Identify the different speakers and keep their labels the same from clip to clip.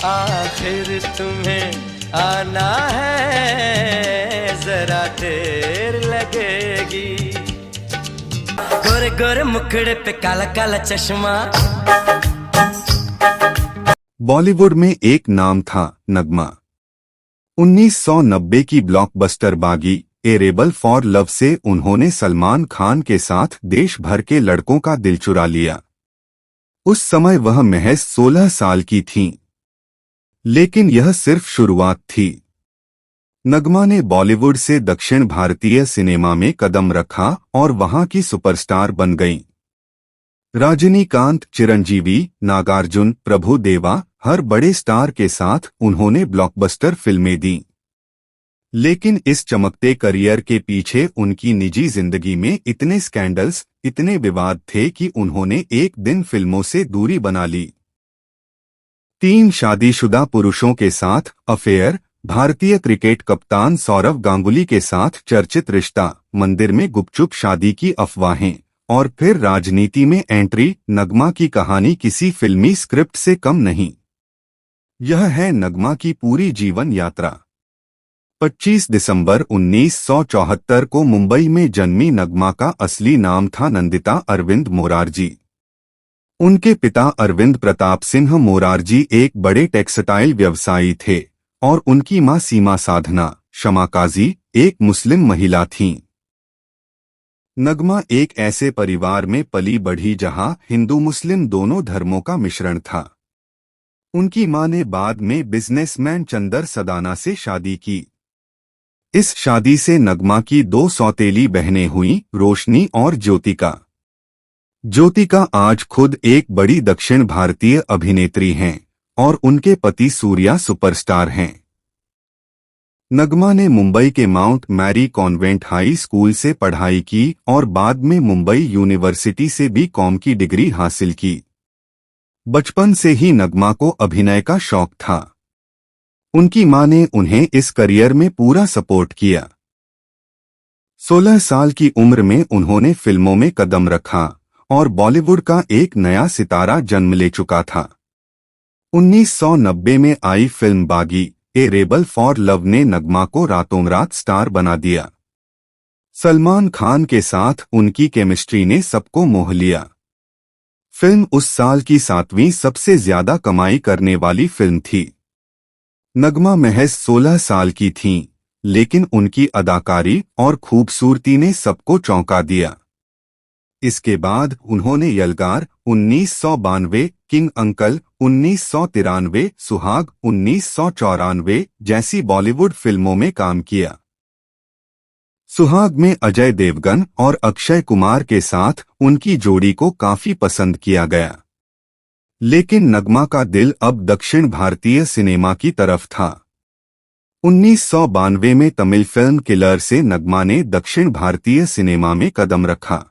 Speaker 1: आखिर तुम्हें आना है, जरा देर लगेगी। गोरे गोरे मुखड़े पे काला काला चश्मा।
Speaker 2: बॉलीवुड में एक नाम था नगमा। 1990 की ब्लॉकबस्टर बागी ए रेबल फॉर लव से उन्होंने सलमान खान के साथ देश भर के लड़कों का दिल चुरा लिया। उस समय वह महज 16 साल की थीं। लेकिन यह सिर्फ शुरुआत थी। नगमा ने बॉलीवुड से दक्षिण भारतीय सिनेमा में कदम रखा और वहां की सुपरस्टार बन गईं। रजनीकांत, चिरंजीवी, नागार्जुन, प्रभु देवा, हर बड़े स्टार के साथ उन्होंने ब्लॉकबस्टर फिल्में दी। लेकिन इस चमकते करियर के पीछे उनकी निजी जिंदगी में इतने स्कैंडल्स, इतने विवाद थे कि उन्होंने एक दिन फिल्मों से दूरी बना ली। 3 शादीशुदा पुरुषों के साथ अफेयर, भारतीय क्रिकेट कप्तान सौरव गांगुली के साथ चर्चित रिश्ता, मंदिर में गुपचुप शादी की अफवाहें और फिर राजनीति में एंट्री। नगमा की कहानी किसी फिल्मी स्क्रिप्ट से कम नहीं। यह है नगमा की पूरी जीवन यात्रा। 25 दिसंबर 1974 को मुंबई में जन्मी नगमा का असली नाम था नंदिता अरविंद मोरारजी। उनके पिता अरविंद प्रताप सिंह मोरारजी एक बड़े टेक्सटाइल व्यवसायी थे और उनकी मां सीमा साधना शमाकाजी एक मुस्लिम महिला थीं। नगमा एक ऐसे परिवार में पली बढ़ी जहां हिंदू मुस्लिम दोनों धर्मों का मिश्रण था। उनकी मां ने बाद में बिजनेसमैन चंदर सदाना से शादी की। इस शादी से नगमा की 2 सौतेली बहनें हुईं, रोशनी और ज्योतिका। ज्योतिका आज खुद एक बड़ी दक्षिण भारतीय अभिनेत्री हैं और उनके पति सूर्या सुपरस्टार हैं। नगमा ने मुंबई के Mount Mary convent high school से पढ़ाई की और बाद में मुंबई यूनिवर्सिटी से बीकॉम की डिग्री हासिल की। बचपन से ही नगमा को अभिनय का शौक था। उनकी मां ने उन्हें इस करियर में पूरा सपोर्ट किया। 16 साल की उम्र में उन्होंने फिल्मों में कदम रखा और बॉलीवुड का एक नया सितारा जन्म ले चुका था। 1990 में आई फिल्म बागी ए रेबल फॉर लव ने नगमा को रातों रात स्टार बना दिया। सलमान खान के साथ उनकी केमिस्ट्री ने सबको मोह लिया। फिल्म उस साल की 7वीं सबसे ज्यादा कमाई करने वाली फिल्म थी। नगमा महज 16 साल की थीं, लेकिन उनकी अदाकारी और खूबसूरती ने सबको चौंका दिया। इसके बाद उन्होंने यलगार 1992, किंग अंकल 1993, सुहाग 1994 जैसी बॉलीवुड फिल्मों में काम किया। सुहाग में अजय देवगन और अक्षय कुमार के साथ उनकी जोड़ी को काफी पसंद किया गया। लेकिन नगमा का दिल अब दक्षिण भारतीय सिनेमा की तरफ था। 1992 में तमिल फिल्म किलर से नगमा ने दक्षिण भारतीय सिनेमा में कदम रखा।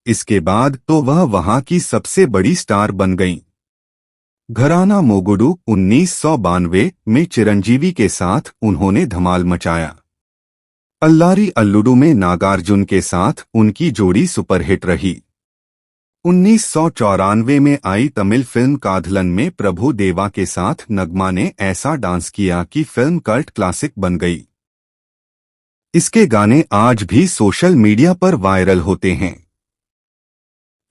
Speaker 2: इसके बाद तो वह वहां की सबसे बड़ी स्टार बन गईं। घराना मोगुडू 1992 में चिरंजीवी के साथ उन्होंने धमाल मचाया। अल्लारी अल्लुडू में नागार्जुन के साथ उनकी जोड़ी सुपरहिट रही। 1994 में आई तमिल फिल्म काधलन में प्रभु देवा के साथ नगमा ने ऐसा डांस किया कि फिल्म कल्ट क्लासिक बन गई। इसके गाने आज भी सोशल मीडिया पर वायरल होते हैं।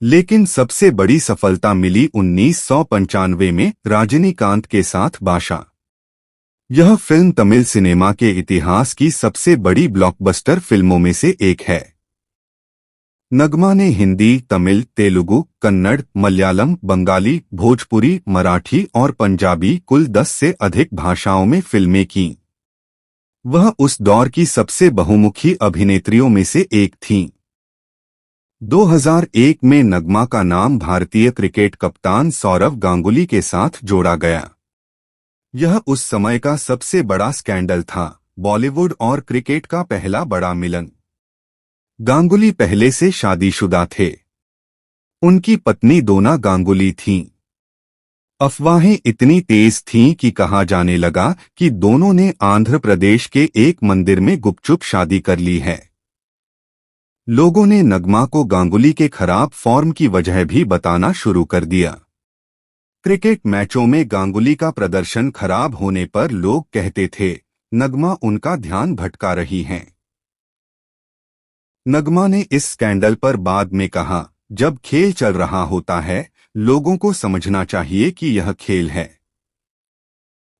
Speaker 2: लेकिन सबसे बड़ी सफलता मिली 1995 में रजनीकांत के साथ बादशाह। यह फिल्म तमिल सिनेमा के इतिहास की सबसे बड़ी ब्लॉकबस्टर फिल्मों में से एक है। नगमा ने हिंदी, तमिल, तेलुगु, कन्नड़, मलयालम, बंगाली, भोजपुरी, मराठी और पंजाबी कुल 10 से अधिक भाषाओं में फिल्में कीं। वह उस दौर की सबसे बहुमुखी अभिनेत्रियों में से एक थीं। 2001 में नगमा का नाम भारतीय क्रिकेट कप्तान सौरव गांगुली के साथ जोड़ा गया। यह उस समय का सबसे बड़ा स्कैंडल था, बॉलीवुड और क्रिकेट का पहला बड़ा मिलन। गांगुली पहले से शादीशुदा थे। उनकी पत्नी डोना गांगुली थीं। अफवाहें इतनी तेज थीं कि कहा जाने लगा कि दोनों ने आंध्र प्रदेश के एक मंदिर में गुपचुप शादी कर ली है। लोगों ने नगमा को गांगुली के खराब फॉर्म की वजह भी बताना शुरू कर दिया। क्रिकेट मैचों में गांगुली का प्रदर्शन खराब होने पर लोग कहते थे, नगमा उनका ध्यान भटका रही हैं। नगमा ने इस स्कैंडल पर बाद में कहा, जब खेल चल रहा होता है, लोगों को समझना चाहिए कि यह खेल है।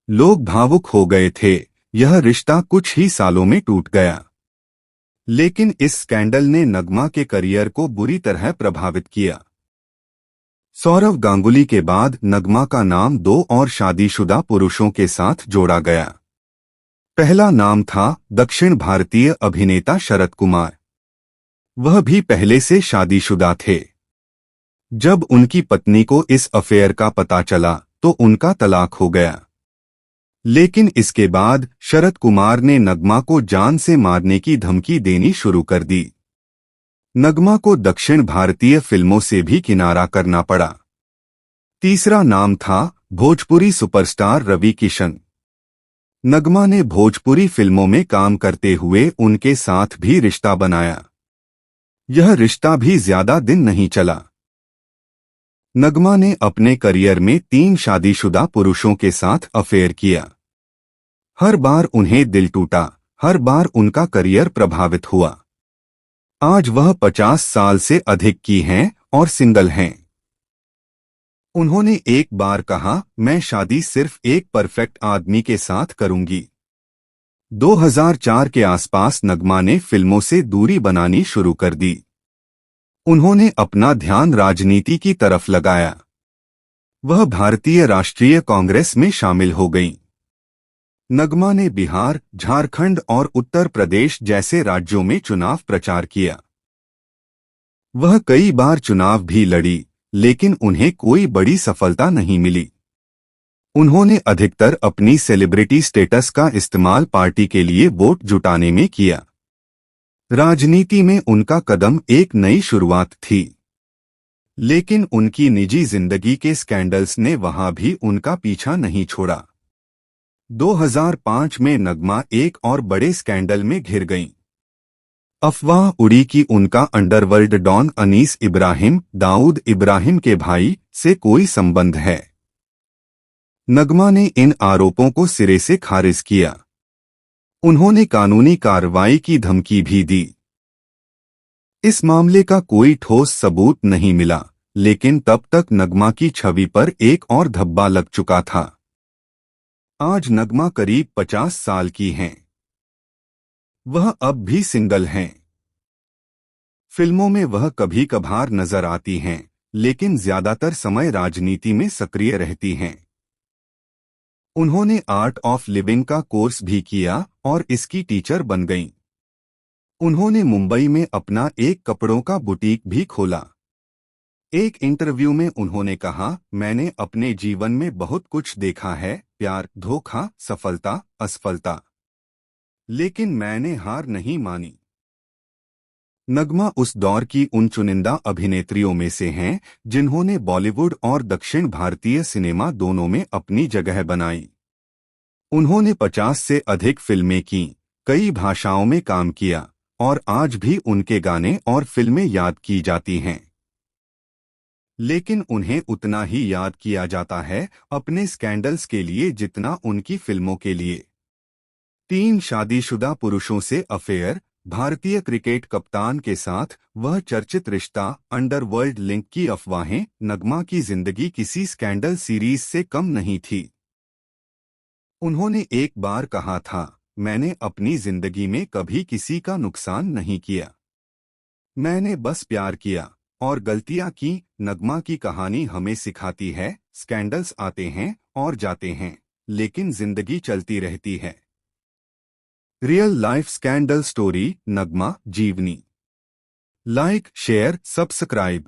Speaker 2: लोग भावुक हो गए थे, यह रिश्ता कुछ ही सालों में टूट गया। लेकिन इस स्कैंडल ने नगमा के करियर को बुरी तरह प्रभावित किया। सौरव गांगुली के बाद नगमा का नाम 2 और शादीशुदा पुरुषों के साथ जोड़ा गया। पहला नाम था दक्षिण भारतीय अभिनेता शरद कुमार। वह भी पहले से शादीशुदा थे। जब उनकी पत्नी को इस अफेयर का पता चला तो उनका तलाक हो गया। लेकिन इसके बाद शरद कुमार ने नगमा को जान से मारने की धमकी देनी शुरू कर दी। नगमा को दक्षिण भारतीय फिल्मों से भी किनारा करना पड़ा। तीसरा नाम था भोजपुरी सुपरस्टार रवि किशन। नगमा ने भोजपुरी फिल्मों में काम करते हुए उनके साथ भी रिश्ता बनाया। यह रिश्ता भी ज्यादा दिन नहीं चला। नगमा ने अपने करियर में 3 शादीशुदा पुरुषों के साथ अफेयर किया। हर बार उन्हें दिल टूटा, हर बार उनका करियर प्रभावित हुआ। आज वह 50 साल से अधिक की हैं और सिंगल हैं। उन्होंने एक बार कहा, मैं शादी सिर्फ एक परफेक्ट आदमी के साथ करूंगी। 2004 के आसपास नगमा ने फिल्मों से दूरी बनानी शुरू कर दी। उन्होंने अपना ध्यान राजनीति की तरफ लगाया। वह भारतीय राष्ट्रीय कांग्रेस में शामिल हो गईं। नगमा ने बिहार, झारखंड और उत्तर प्रदेश जैसे राज्यों में चुनाव प्रचार किया। वह कई बार चुनाव भी लड़ी, लेकिन उन्हें कोई बड़ी सफलता नहीं मिली। उन्होंने अधिकतर अपनी सेलिब्रिटी स्टेटस का इस्तेमाल पार्टी के लिए वोट जुटाने में किया। राजनीति में उनका कदम एक नई शुरुआत थी। लेकिन उनकी निजी जिंदगी के स्कैंडल्स ने वहां भी उनका पीछा नहीं छोड़ा। 2005 में नगमा एक और बड़े स्कैंडल में घिर गईं। अफवाह उड़ी कि उनका अंडरवर्ल्ड डॉन अनीस इब्राहिम, दाऊद इब्राहिम के भाई, से कोई संबंध है। नगमा ने इन आरोपों को सिरे से खारिज किया। उन्होंने कानूनी कार्रवाई की धमकी भी दी। इस मामले का कोई ठोस सबूत नहीं मिला, लेकिन तब तक नगमा की छवि पर एक और धब्बा लग चुका था। आज नगमा करीब 50 साल की हैं। वह अब भी सिंगल हैं। फिल्मों में वह कभी कभार नजर आती हैं, लेकिन ज्यादातर समय राजनीति में सक्रिय रहती हैं। उन्होंने आर्ट ऑफ लिविंग का कोर्स भी किया और इसकी टीचर बन गईं। उन्होंने मुंबई में अपना एक कपड़ों का बुटीक भी खोला। एक इंटरव्यू में उन्होंने कहा, मैंने अपने जीवन में बहुत कुछ देखा है, प्यार, धोखा, सफलता, असफलता, लेकिन मैंने हार नहीं मानी। नगमा उस दौर की उन चुनिंदा अभिनेत्रियों में से हैं जिन्होंने बॉलीवुड और दक्षिण भारतीय सिनेमा दोनों में अपनी जगह बनाई। उन्होंने 50 से अधिक फिल्में की, कई भाषाओं में काम किया और आज भी उनके गाने और फिल्में याद की जाती हैं। लेकिन उन्हें उतना ही याद किया जाता है अपने स्कैंडल्स के लिए जितना उनकी फिल्मों के लिए। 3 शादीशुदा पुरुषों से अफेयर, भारतीय क्रिकेट कप्तान के साथ वह चर्चित रिश्ता, अंडरवर्ल्ड लिंक की अफवाहें, नगमा की जिंदगी किसी स्कैंडल सीरीज से कम नहीं थी। उन्होंने एक बार कहा था, मैंने अपनी जिंदगी में कभी किसी का नुकसान नहीं किया, मैंने बस प्यार किया और गलतियां की। नगमा की कहानी हमें सिखाती है, स्कैंडल्स आते हैं और जाते हैं, लेकिन जिंदगी चलती रहती है। रियल लाइफ स्कैंडल स्टोरी, नगमा जीवनी। Like, share, subscribe.